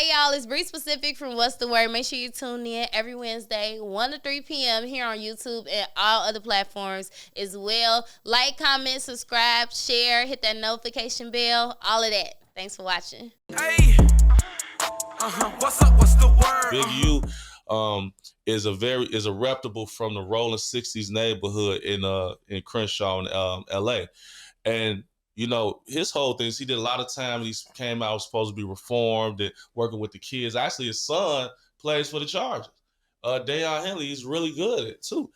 Hey, y'all, it's BREE Specific from What's the Word. Make sure you tune in every Wednesday, 1 to 3 p.m. here on YouTube and all other platforms as well. Like, comment, subscribe, share, hit that notification bell, all of that. Thanks for watching. Hey, what's up? What's the word? Big U is a reputable from the Rolling 60s neighborhood in Crenshaw in LA. And you know, his whole thing is he did a lot of time. He came out, was supposed to be reformed and working with the kids. Actually, his son plays for the Chargers. Deion Henley, he's really good at it too.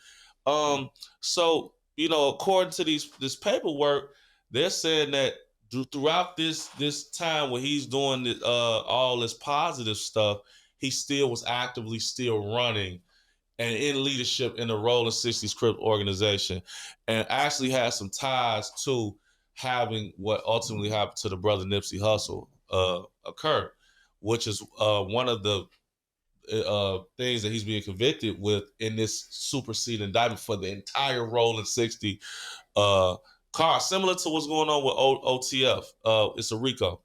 So, you know, according to this paperwork, they're saying that throughout this time when he's doing all this positive stuff, he still was actively still running and in leadership in the Rolling 60s CRIPS organization, and actually has some ties to having what ultimately happened to the brother Nipsey Hussle occur, which is one of the things that he's being convicted with in this superseding indictment for the entire Rolling 60 car, similar to what's going on with OTF. It's a Rico.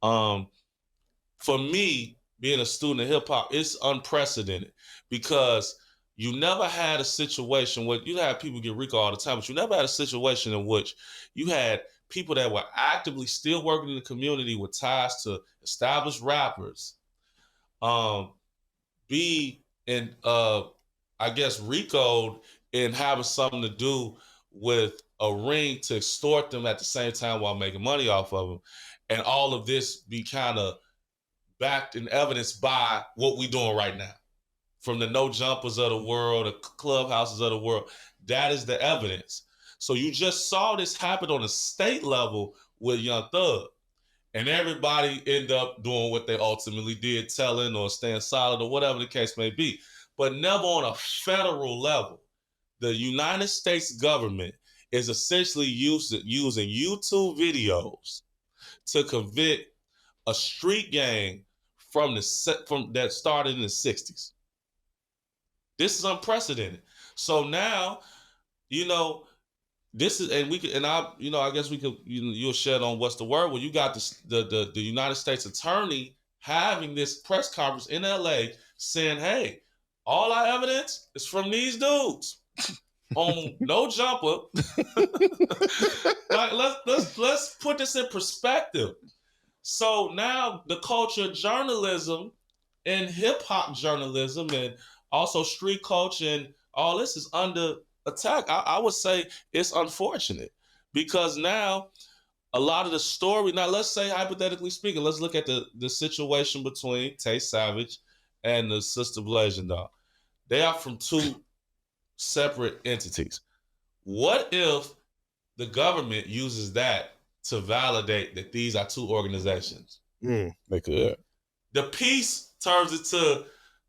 For me, being a student of hip hop, it's unprecedented because you never had a situation where you have people get Rico all the time, but you never had a situation in which you had people that were actively still working in the community with ties to established rappers, be in I guess Rico and having something to do with a ring to extort them at the same time while making money off of them, and all of this be kind of backed in evidence by what we doing right now. From the no jumpers of the world, the clubhouses of the world, that is the evidence. So you just saw this happen on a state level with Young Thug, and everybody end up doing what they ultimately did, telling or staying silent or whatever the case may be, but never on a federal level. The United States government is essentially using YouTube videos to convict a street gang from that started in the 60s. This is unprecedented. So now, you know, this is, and we could, and I, you know, I guess we could, you'll shed on what's the word. Well, you got the United States attorney having this press conference in LA saying, hey, all our evidence is from these dudes on no jumper. Like, let's put this in perspective. So now the culture of journalism and hip hop journalism and also street culture and all this is under attack. I would say it's unfortunate because now a lot of the story, now let's say hypothetically speaking, let's look at the situation between Tay Savage and the Sister Blazing Dog. They are from two separate entities. What if the government uses that to validate that these are two organizations? They could. The peace turns into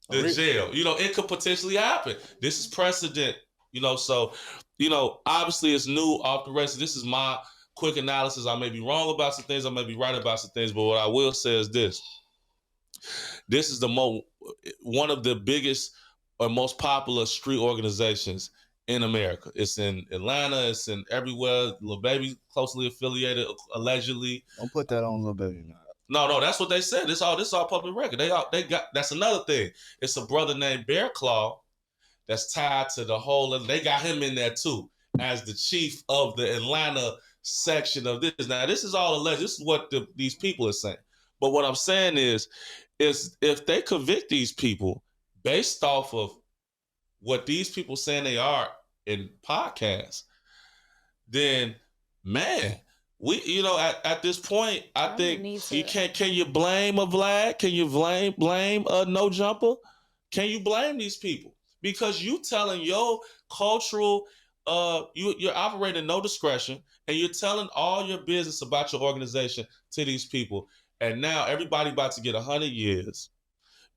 the jail. You know, it could potentially happen. This is precedent, you know, so, you know, obviously it's new off the rest. This is my quick analysis. I may be wrong about some things. I may be right about some things, but what I will say is this. This is one of the biggest or most popular street organizations in America. It's in Atlanta. It's in everywhere. Lil Baby closely affiliated, allegedly. Don't put that on Lil Baby now. No, that's what they said. This all public record. They got. That's another thing. It's a brother named Bear Claw that's tied to the whole. They got him in there too as the chief of the Atlanta section of this. Now this is all alleged. This is what these people are saying. But what I'm saying is if they convict these people based off of what these people saying they are in podcasts, then man. We, you know, at this point, I think can you blame a Vlad? Can you blame a No Jumper? Can you blame these people? Because you telling your cultural, you're operating no discretion, and you're telling all your business about your organization to these people, and now everybody about to get 100 years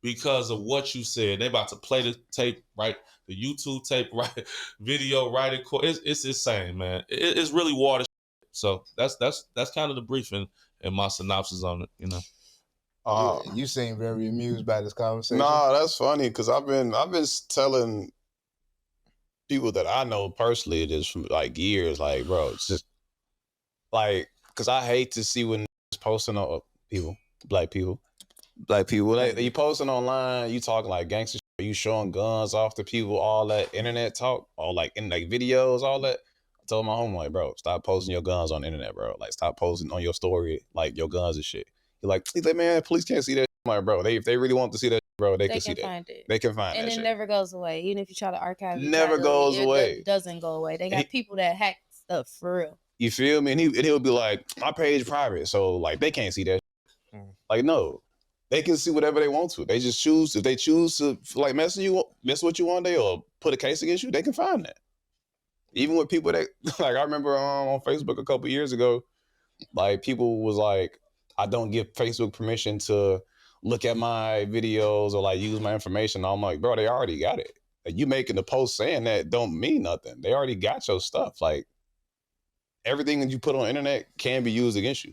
because of what you said. They about to play the tape, right? The YouTube tape, right? Video, right? It's insane, man. It's really water. So that's kind of the briefing and my synopsis on it, you know. You seem very amused by this conversation. No, that's funny because I've been telling people that I know personally this for like years, like, bro, it's just like, because I hate to see when it's posting on people, black people, Like people, you posting online, you talking like gangster shit, you showing guns off to people, all that internet talk, all like in like videos, all that. I told my homie, like, bro, stop posting your guns on the internet, bro. Like, stop posting on your story like your guns and shit. He's like, man, police can't see that. I'm like, bro, if they really want to see that, bro, they can see that. Find it. They can find and that it shit. never goes away. Even if you try to archive it, Never goes away. It doesn't go away. They got people that hack stuff for real. You feel me? And he'll be like, my page private, so like they can't see that. Like, no. They can see whatever they want to. They just choose. If they choose to like mess with you one day or put a case against you, they can find that. Even with people that like I remember on Facebook a couple years ago, like people was like, I don't give Facebook permission to look at my videos or like use my information. I'm like, bro, they already got it. Like, you making the post saying that don't mean nothing. They already got your stuff. Like everything that you put on the internet can be used against you.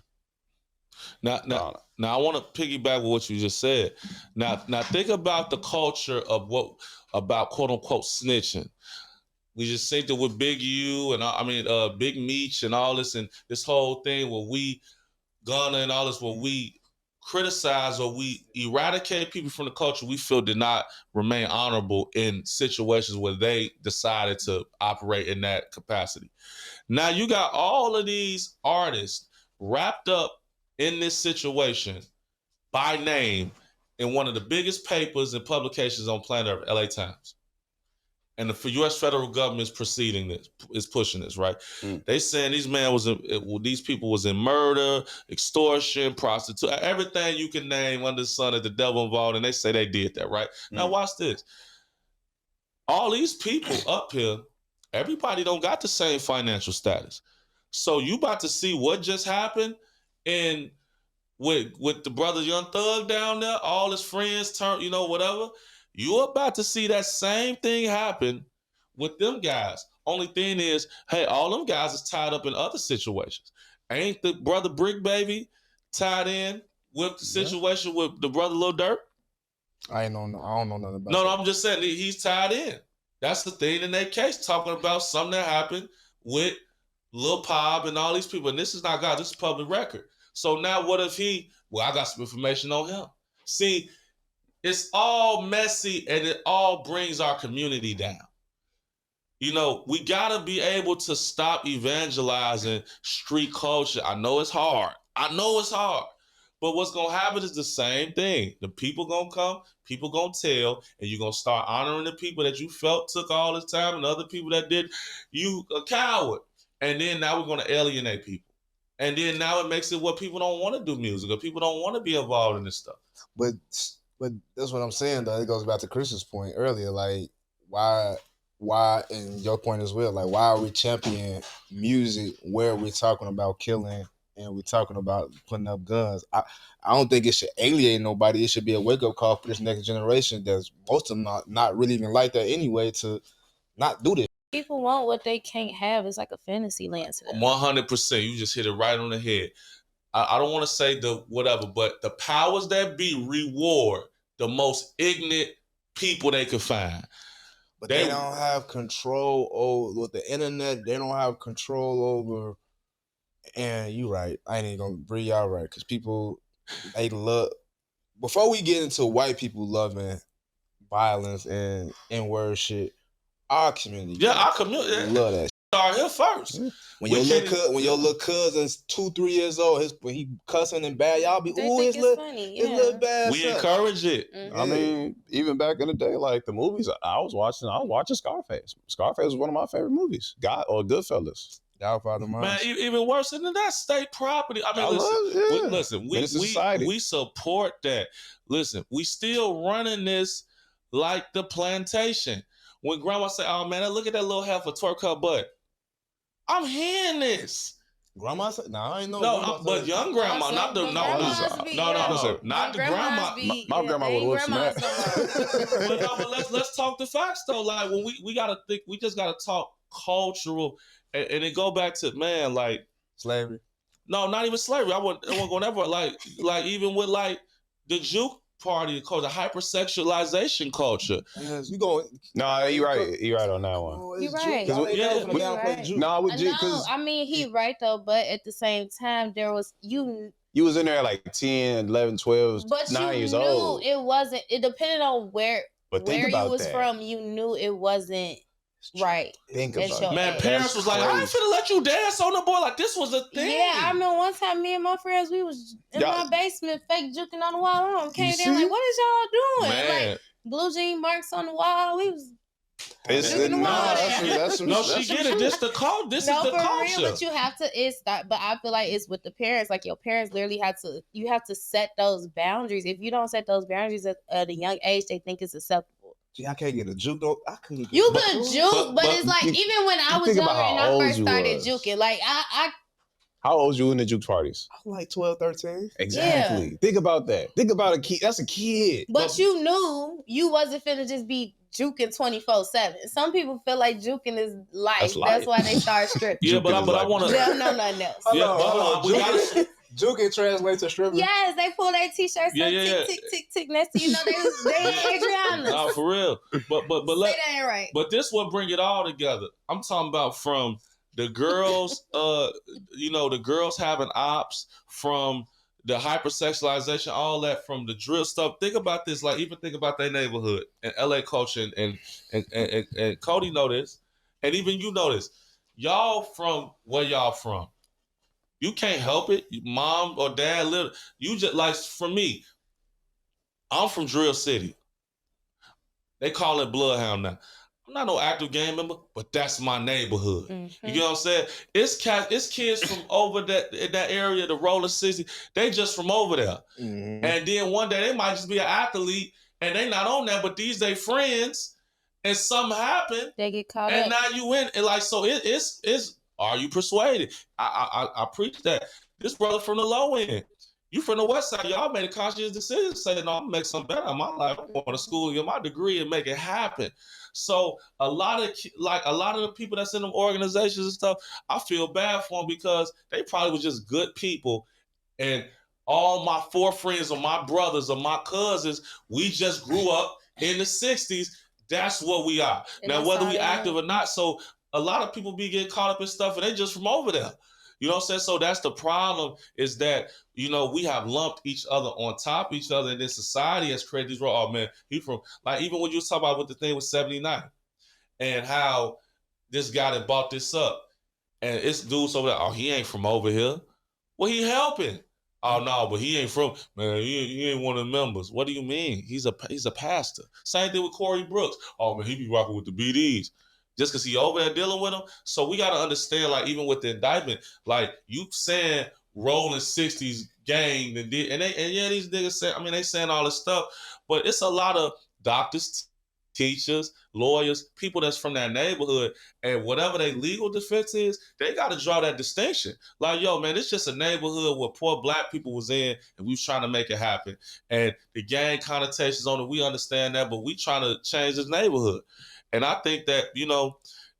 Now, I want to piggyback with what you just said. Now, think about the culture of about quote unquote snitching. We just think that with Big U and Big Meech and all this and this whole thing where we Gunna and all this where we criticize or we eradicate people from the culture we feel did not remain honorable in situations where they decided to operate in that capacity. Now you got all of these artists wrapped up in this situation by name in one of the biggest papers and publications on planet Earth, LA Times. And the U.S. federal government is proceeding this, is pushing this, right? They saying these people was in murder, extortion, prostitution, everything you can name under the sun that the devil involved, and they say they did that, right? Now watch this. All these people up here, everybody don't got the same financial status. So you about to see what just happened and with the brother Young Thug down there, all his friends whatever. You're about to see that same thing happen with them guys. Only thing is, hey, all them guys is tied up in other situations. Ain't the brother Brick Baby tied in with the situation with the brother Lil Durk? I don't know nothing about that. No, I'm just saying he's tied in. That's the thing in that case, talking about something that happened with Lil Pop and all these people. And this is not God, this is public record. So now what if I got some information on him. See, it's all messy and it all brings our community down. We got to be able to stop evangelizing street culture. I know it's hard. But what's going to happen is the same thing. The people going to come, people going to tell, and you're going to start honoring the people that you felt took all this time and other people that did. You a coward. And then now we're going to alienate people. And then now it makes it what people don't want to do music or people don't want to be involved in this stuff. But that's what I'm saying, though. It goes back to Chris's point earlier. Like, why, and your point as well, like, why are we championing music where we're talking about killing and we're talking about putting up guns? I don't think it should alienate nobody. It should be a wake-up call for this next generation that's most of them not really even like that anyway to not do this. People want what they can't have. It's like a fantasy land to them. 100%. You just hit it right on the head. I don't want to say the whatever, but the powers that be reward the most ignorant people they can find. But they don't have control over with the internet. They don't have control over. And you right. I ain't even gonna BREE y'all right, because people they love. Before we get into white people loving violence and N-word shit, our community, our community love that. Start here first. When your little cousin's 2-3 years old, when he cussing and bad, y'all be his little bad. We encourage it. Mm-hmm. I mean, even back in the day, like the movies I was watching Scarface. Scarface was one of my favorite movies. Goodfellas. Godfather Man, even worse than that, state property. I mean, listen, we support that. Listen, we still running this like the plantation. When grandma say, "Oh man, look at that little heifer twerk her butt," I'm hearing this. Grandma said, "No, I ain't know." No, but young grandma, not the not the grandma. My grandma would have that. But let's talk the facts though. Like when we gotta think, we just gotta talk cultural, and it go back to like slavery. No, not even slavery. I won't go never like even with like the juke party culture, hypersexualization culture. Yes, we going. No, you're right. You're right on that one. You're right. No, with G, I mean, he right though, but at the same time, there was You was in there like 10, 11, 12, But 9 you years knew old. it wasn't. It depended on where Think you about was that. from. You knew it wasn't right. Think At about your it. Man, age. parents That's was like, I ain't crazy. finna let you dance on the board. Like, this was a thing. Yeah, I remember one time me and my friends, we was in Y'all- my basement fake juking on the wall. Came You down see? like, what is y'all doing? Man. Like blue jean marks on the wall. We was It's Juking the wall. that's some No, that's she some get it. shit. This the cult. This no, is the for culture. real, but you have to. It's that, but I feel like it's with the parents. Like your parents literally have to. You have to set those boundaries. If you don't set those boundaries at a young age, they think it's acceptable. See, I can't get a juke though. I couldn't. You get could a juke, but it's like even when I was think about younger and how I old first you started was. juking, like I How old you in the juke parties? I'm like 12, 13. Exactly. Yeah. Think about that. Think about a kid. That's a kid. But you knew you wasn't finna just be juking 24/7. Some people feel like juking is life. That's That's life. why they start stripping. Yeah, but Juking is I like- want to. They don't know nothing else. Yeah, but we gotta. Juking translates to stripping. Yes, they pull their t-shirts Yeah, up, yeah, tick, yeah. tick, tick, tick. Next thing you know, they Adriana. Nah, for real. But Say let. that ain't right. But this will bring it all together. I'm talking about from the girls, the girls having ops, from the hypersexualization, all that, from the drill stuff. Think about this, like even think about their neighborhood and LA culture, and Cody know this, and even you know this. Y'all from where y'all from? You can't help it. Mom or dad live. You just like for me. I'm from Drill City. They call it Bloodhound now. I'm not no active gang member, but that's my neighborhood. Mm-hmm. You get what I'm saying? It's kids from over in that area, the Roller 60. They just from over there. Mm-hmm. And then one day they might just be an athlete and they not on that, but these they friends, and something happened, They get caught and up. now you in. And like, so it's are you persuaded? I preach that. This brother from the low end. You from the west side, y'all made a conscious decision to say, no, I'm gonna make something better in my life. I'm going to school, get my degree, and make it happen. So a lot of the people that's in them organizations and stuff, I feel bad for them because they probably was just good people. And all my 4 friends or my brothers or my cousins, we just grew up in the 60s. That's what we are. And now, that's whether all we they active know. or not, so a lot of people be getting caught up in stuff and they just from over there. You know what I'm saying? So that's the problem, is that, we have lumped each other on top of each other, and then society has created these roles. Oh man, he from, like, even when you was talking about with the thing with 79 and how this guy that bought this up, and it's dudes over there, oh, he ain't from over here. Well, he helping. Oh no, but he ain't from, man, he ain't one of the members. What do you mean? He's a pastor. Same thing with Corey Brooks. Oh man, he be rocking with the BDs. Just because he over there dealing with them. So we got to understand, like, even with the indictment, like, you saying rolling 60s gang, and yeah, these niggas say, I mean, they saying all this stuff, but it's a lot of doctors, teachers, lawyers, people that's from that neighborhood, and whatever their legal defense is, they got to draw that distinction. Like, yo, man, it's just a neighborhood where poor black people was in, and we was trying to make it happen. And the gang connotations on it, we understand that, but we trying to change this neighborhood. And I think that,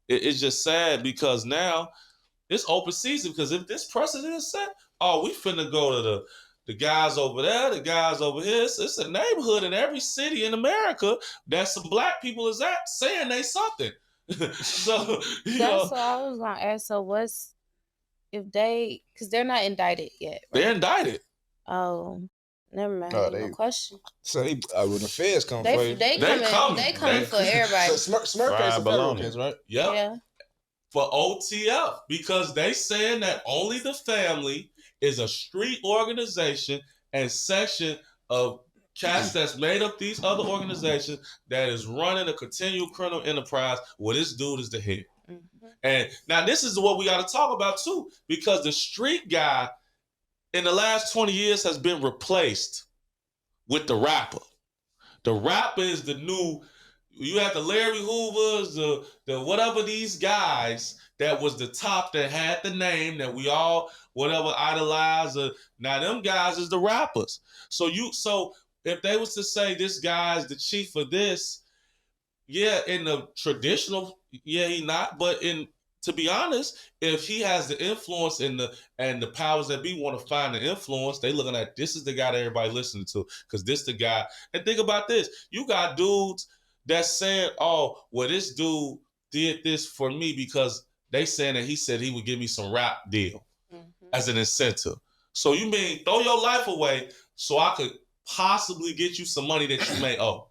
it's just sad because now it's open season, because if this precedent is set, oh, we finna go to the guys over there, the guys over here. It's a neighborhood in every city in America that some black people is at saying they something. So, That's what I was gonna ask. So what's if they, because they're not indicted yet, right? they're indicted. Oh, never mind. No, No they- question. So when the feds come for They you, coming for everybody. So Smurf Fried case is federal bologna. case, right? Yep. Yeah. For OTF, because they saying that only the family is a street organization and section of cats that's made up these other organizations that is running a continual criminal enterprise where this dude is the head. Mm-hmm. And now this is what we got to talk about too, because the street guy in the last 20 years has been replaced with the rapper. The rapper is the new, you had the Larry Hoovers, the whatever, these guys that was the top, that had the name that we all whatever idolize. Now them guys is the rappers. So if they was to say this guy's the chief of this, yeah, in the traditional, yeah, he not. But to be honest, if he has the influence and the powers that be want to find the influence, they looking at, this is the guy that everybody listening to, because this the guy. And think about this: you got dudes that's saying, "Oh, well, this dude did this for me because they saying that he said he would give me some rap deal as an incentive." So you mean throw your life away so I could possibly get you some money that you may owe?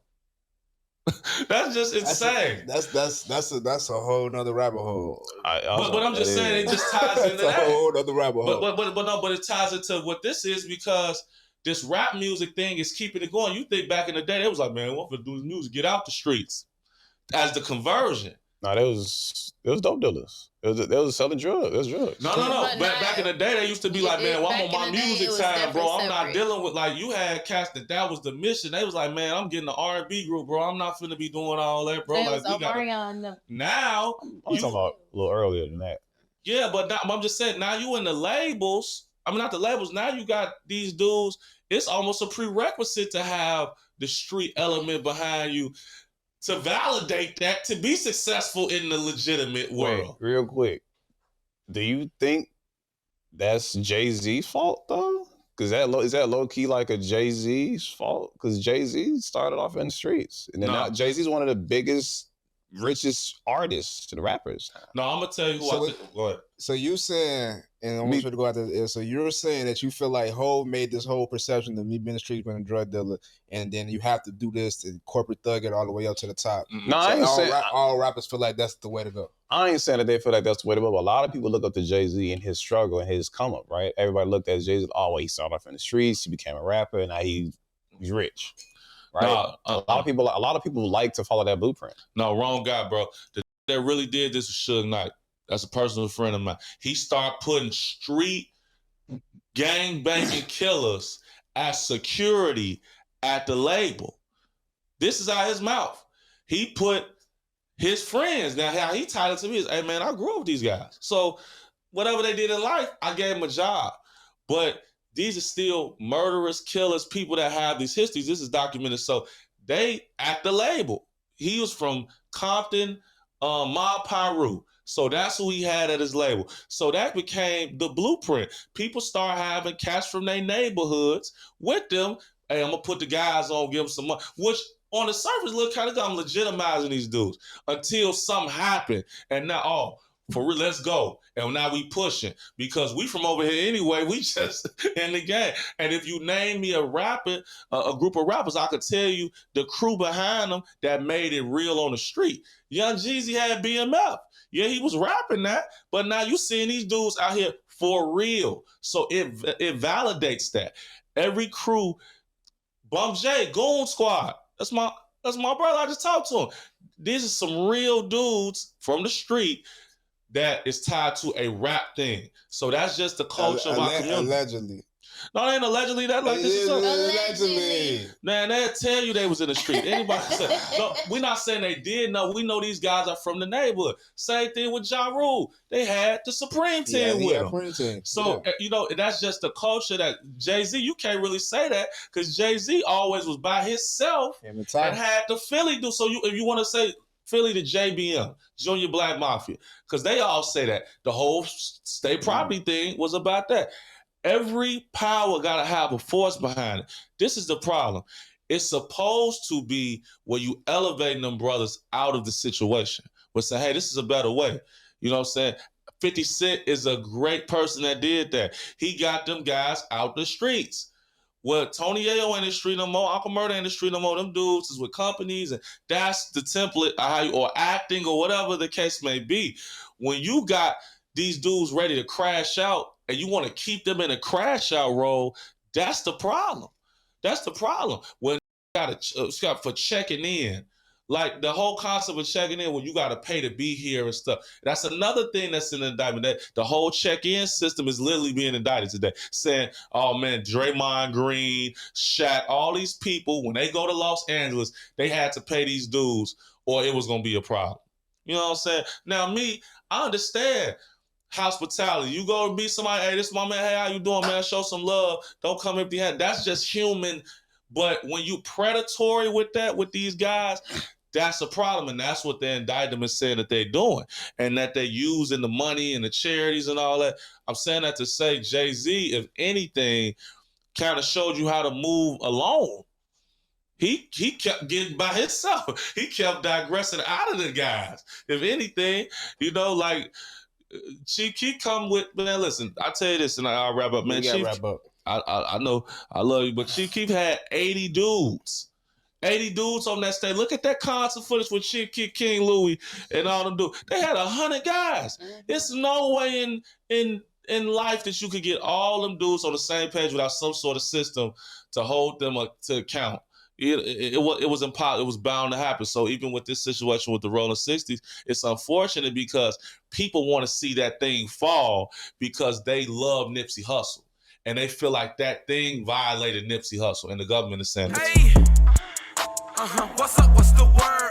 That's just insane. That's a whole nother rabbit hole. But I'm just saying it just ties into That's a that. whole other rabbit hole. But it ties into what this is because this rap music thing is keeping it going. You think back in the day, it was like, man, what for do this music? Get out the streets as the conversion. No, it was dope dealers. They was selling drugs. It was drugs. No. Back in the day, they used to be like, man, well, I'm on my music time, bro. I'm not dealing with, like, you had cats that was the mission. They was like, man, I'm getting the R&B group, bro. I'm not finna be doing all that, bro. Like, we got now. I'm talking about a little earlier than that. Yeah, but now, I'm just saying, now you in the labels. I mean, not the labels. Now you got these dudes. It's almost a prerequisite to have the street element behind you to validate that, to be successful in the legitimate world. Wait, real quick. Do you think that's Jay-Z's fault, though? Because is that low-key like a Jay-Z's fault? Because Jay-Z started off in the streets. And then now Jay-Z's one of the biggest, richest artists and rappers. No, I'm going to tell you who I think. Go ahead. So you saying, and I want you to go out there, so you're saying that you feel like Hov made this whole perception of me being a street being a drug dealer, and then you have to do this to corporate thug it all the way up to the top. Mm-hmm. No, so I ain't saying all rappers feel like that's the way to go. I ain't saying that they feel like that's the way to go, but a lot of people look up to Jay-Z and his struggle and his come up, right? Everybody looked at Jay-Z, oh, well, he started off in the streets, he became a rapper, and now he's rich. Right? A lot of people like to follow that blueprint. No, wrong guy, bro. The that really did this was Suge Knight. That's a personal friend of mine. He started putting street gang banging killers as security at the label. This is out his mouth. He put his friends. Now, how he tied it to me is, hey, man, I grew up with these guys. So whatever they did in life, I gave them a job. But these are still murderers, killers, people that have these histories. This is documented. So they at the label. He was from Compton, Ma Piru. So that's who he had at his label. So that became the blueprint. People start having cats from their neighborhoods with them. Hey, I'm going to put the guys on, give them some money. Which on the surface look kind of like I'm legitimizing these dudes until something happened. And now, for real, let's go. And now we pushing because we from over here anyway. We just in the game. And if you name me a rapper, a group of rappers, I could tell you the crew behind them that made it real on the street. Young Jeezy had BMF. Yeah, he was rapping that, but now you seeing these dudes out here for real. So it validates that. Every crew, Bump J, Goon Squad, that's my brother. I just talked to him. These are some real dudes from the street that is tied to a rap thing. So that's just the culture of our community. Allegedly. No, they ain't allegedly. That like this is allegedly. Man, they'll tell you they was in the street. Anybody say, no, we're not saying they did. No, we know these guys are from the neighborhood. Same thing with Ja Rule. They had the Supreme Team with them. So, you know, that's just the culture that Jay-Z, you can't really say that because Jay-Z always was by himself and had the Philly do. So if you want to say Philly to JBM, Junior Black Mafia, because they all say that. The whole state property thing was about that. Every power got to have a force behind it. This is the problem. It's supposed to be where you elevating them brothers out of the situation. But say, hey, this is a better way. You know what I'm saying? 50 Cent is a great person that did that. He got them guys out the streets. Well, Tony Ayo in the street no more, Uncle Murder in the street no more. Them dudes is with companies, and that's the template, or acting, or whatever the case may be. When you got these dudes ready to crash out, and you want to keep them in a crash out role, that's the problem. That's the problem. When you got for checking in, like the whole concept of checking in, when you got to pay to be here and stuff. That's another thing that's in the indictment. That the whole check-in system is literally being indicted today, saying, "Oh man, Draymond Green, Shaq, all these people, when they go to Los Angeles, they had to pay these dues, or it was gonna be a problem." You know what I'm saying? Now, I understand hospitality. You go and meet somebody, hey, this is my man, hey, how you doing, man? Show some love. Don't come empty handed. That's just human. But when you predatory with these guys, that's a problem. And that's what the indictment is saying that they're doing. And that they're using the money and the charities and all that. I'm saying that to say Jay-Z, if anything, kind of showed you how to move alone. He kept getting by himself. He kept digressing out of the guys. If anything, you know, like, Chief Keef come with, man, listen, I tell you this and I'll wrap up, man. We gotta Chief, wrap up. I know I love you, but Chief Keef had 80 dudes. 80 dudes on that stage. Look at that concert footage with Chief Keef, King Louis, and all them dudes. They had 100 guys. It's no way in life that you could get all them dudes on the same page without some sort of system to hold them to account. It was impossible. It was bound to happen. So even with this situation with the Rolling 60s, it's unfortunate because people want to see that thing fall because they love Nipsey Hussle. And they feel like that thing violated Nipsey Hussle, and the government is saying, Hey, what's up? What's the word?